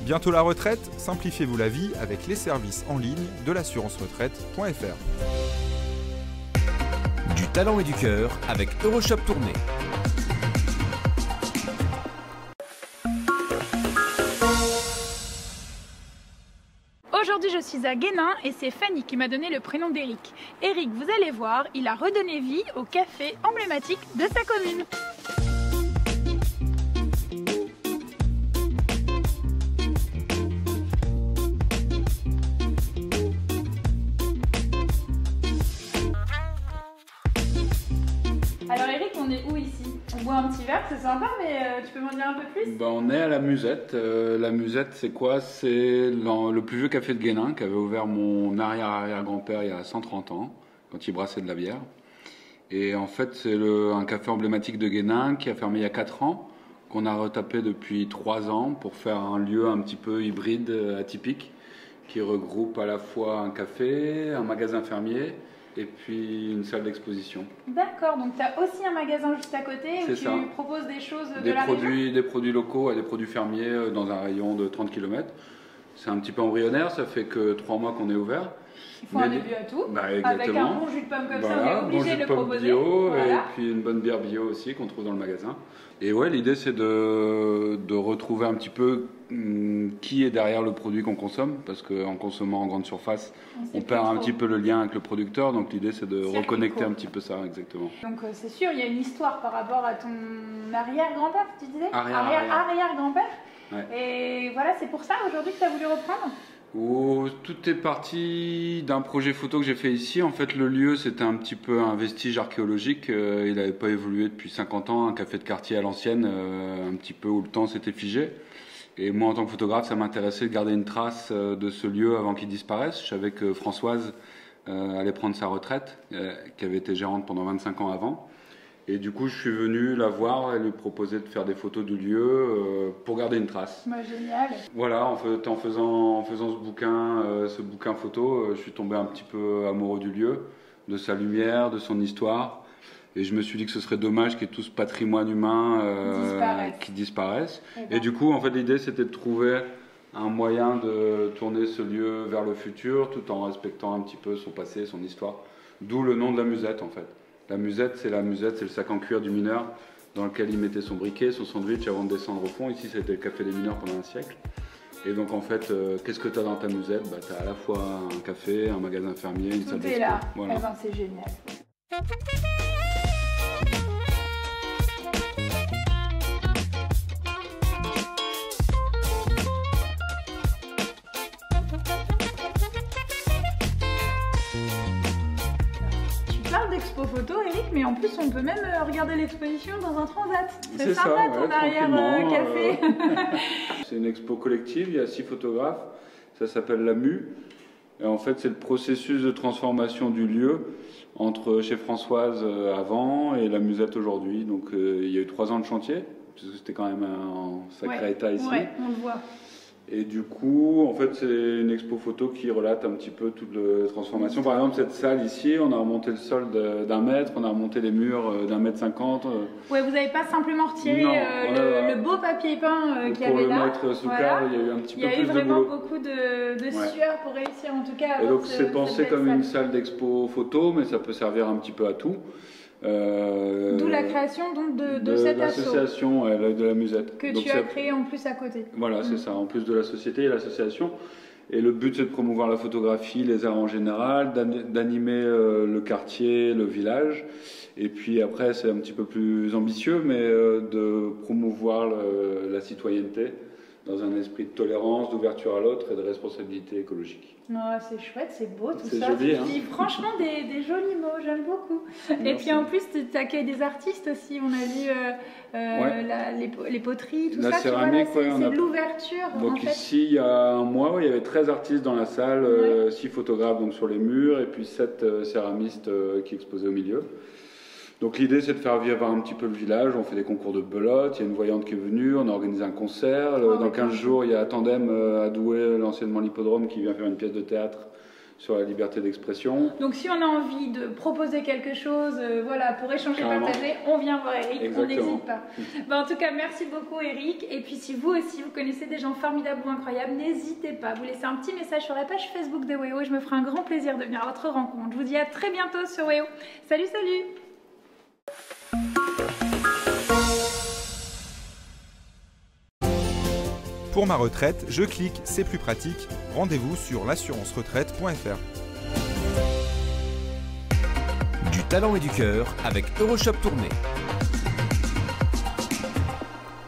Bientôt la retraite, simplifiez-vous la vie avec les services en ligne de l'assurance-retraite.fr. Du talent et du cœur avec Euroshop Tournée. Aujourd'hui, je suis à Guénin et c'est Fanny qui m'a donné le prénom d'Eric. Eric, vous allez voir, il a redonné vie au café emblématique de sa commune. Alors Eric, on est où ici? On boit un petit verre, c'est sympa, mais tu peux m'en dire un peu plus? On est à la Musette. La Musette, c'est quoi? C'est le plus vieux café de Guénin qu'avait ouvert mon arrière-arrière-grand-père il y a 130 ans, quand il brassait de la bière. Et en fait, c'est un café emblématique de Guénin qui a fermé il y a 4 ans, qu'on a retapé depuis 3 ans pour faire un lieu un petit peu hybride, atypique, qui regroupe à la fois un café, un magasin fermier et puis une salle d'exposition. D'accord, donc tu as aussi un magasin juste à côté où tu proposes des choses de la région? Des produits locaux et des produits fermiers dans un rayon de 30 km. C'est un petit peu embryonnaire, ça fait que 3 mois qu'on est ouvert. Il faut un début à tout, avec un bon jus de pomme comme ça, on est obligé de le proposer. Bio, voilà. Et puis une bonne bière bio aussi qu'on trouve dans le magasin. Et ouais, l'idée c'est de retrouver un petit peu qui est derrière le produit qu'on consomme, parce qu'en consommant en grande surface, on perd un petit peu le lien avec le producteur, donc l'idée c'est de reconnecter un petit peu ça, exactement. Donc c'est sûr, il y a une histoire par rapport à ton arrière-grand-père, tu disais? Arrière-grand-père. Ouais. Et voilà, c'est pour ça aujourd'hui que tu as voulu reprendre? Tout est parti d'un projet photo que j'ai fait ici. En fait, le lieu, c'était un petit peu un vestige archéologique. Il n'avait pas évolué depuis 50 ans, un café de quartier à l'ancienne, un petit peu où le temps s'était figé. Et moi, en tant que photographe, ça m'intéressait de garder une trace de ce lieu avant qu'il disparaisse. Je savais que Françoise allait prendre sa retraite, qui avait été gérante pendant 25 ans avant. Et du coup, je suis venu la voir et lui proposer de faire des photos du lieu pour garder une trace. Génial. Voilà, en faisant ce bouquin photo, je suis tombé un petit peu amoureux du lieu, de sa lumière, de son histoire. Et je me suis dit que ce serait dommage qu'il y ait tout ce patrimoine humain qui disparaisse. Et du coup, en fait, l'idée, c'était de trouver un moyen de tourner ce lieu vers le futur, tout en respectant un petit peu son passé, son histoire. D'où le nom de la Musette, en fait. La Musette, c'est le sac en cuir du mineur dans lequel il mettait son briquet, son sandwich avant de descendre au fond. Ici, c'était le café des mineurs pendant un siècle. Et donc, en fait, qu'est-ce que tu as dans ta Musette? Tu as à la fois un café, un magasin fermier, une salle d'expo. Tout est là. Voilà. Eh ben, c'est génial. Expo photo, Eric, mais en plus on peut même regarder l'exposition dans un transat. C'est sympa ton arrière-café. C'est une expo collective, il y a 6 photographes, ça s'appelle la MU. Et en fait, c'est le processus de transformation du lieu entre chez Françoise avant et la Musette aujourd'hui. Donc il y a eu 3 ans de chantier, parce que c'était quand même un sacré état ici. Ouais, on le voit. Et du coup, en fait, c'est une expo photo qui relate un petit peu toute la transformation. Par exemple, cette salle ici, on a remonté le sol d'1 mètre, on a remonté les murs d'1,50 m. Ouais, vous n'avez pas simplement retiré le beau papier peint qu'il y avait là. Pour le mettre sous cadre, il y a eu un petit peu plus de boulot. Il y a eu vraiment beaucoup de sueur pour réussir, en tout cas. Et donc, c'est pensé comme une salle d'expo photo, mais ça peut servir un petit peu à tout. D'où la création donc de cette association de la Musette. Que donc tu as créée en plus à côté. Voilà, c'est ça, en plus de la société et l'association. Et le but, c'est de promouvoir la photographie, les arts en général, d'animer le quartier, le village. Et puis après, c'est un petit peu plus ambitieux, mais de promouvoir la citoyenneté dans un esprit de tolérance, d'ouverture à l'autre et de responsabilité écologique. Non, c'est chouette, c'est beau tout ça. C'est joli, hein. Franchement, des jolis mots, j'aime beaucoup. Merci. Et puis en plus, tu accueilles des artistes aussi. On a vu les poteries, tout la ça. Céramique, c'est de l'ouverture. Donc en fait. Ici, il y a un mois, il y avait 13 artistes dans la salle, 6 photographes donc, sur les murs et puis 7 céramistes qui exposaient au milieu. Donc l'idée, c'est de faire vivre un petit peu le village. On fait des concours de belote, il y a une voyante qui est venue, on a organisé un concert. Dans 15 jours, il y a Tandem à Douai, l'anciennement l'hippodrome, qui vient faire une pièce de théâtre sur la liberté d'expression. Donc si on a envie de proposer quelque chose, voilà, pour échanger, Carrément. partager, on vient voir Eric, Exactement. on n'hésite pas. En tout cas, merci beaucoup Eric. Et puis si vous aussi, vous connaissez des gens formidables ou incroyables, n'hésitez pas à vous laisser un petit message sur la page Facebook de WEO et je me ferai un grand plaisir de venir à votre rencontre. Je vous dis à très bientôt sur WEO. Salut, salut! Pour ma retraite, je clique, c'est plus pratique. Rendez-vous sur l'assurance-retraite.fr. Du talent et du cœur avec Euroshop Tournai.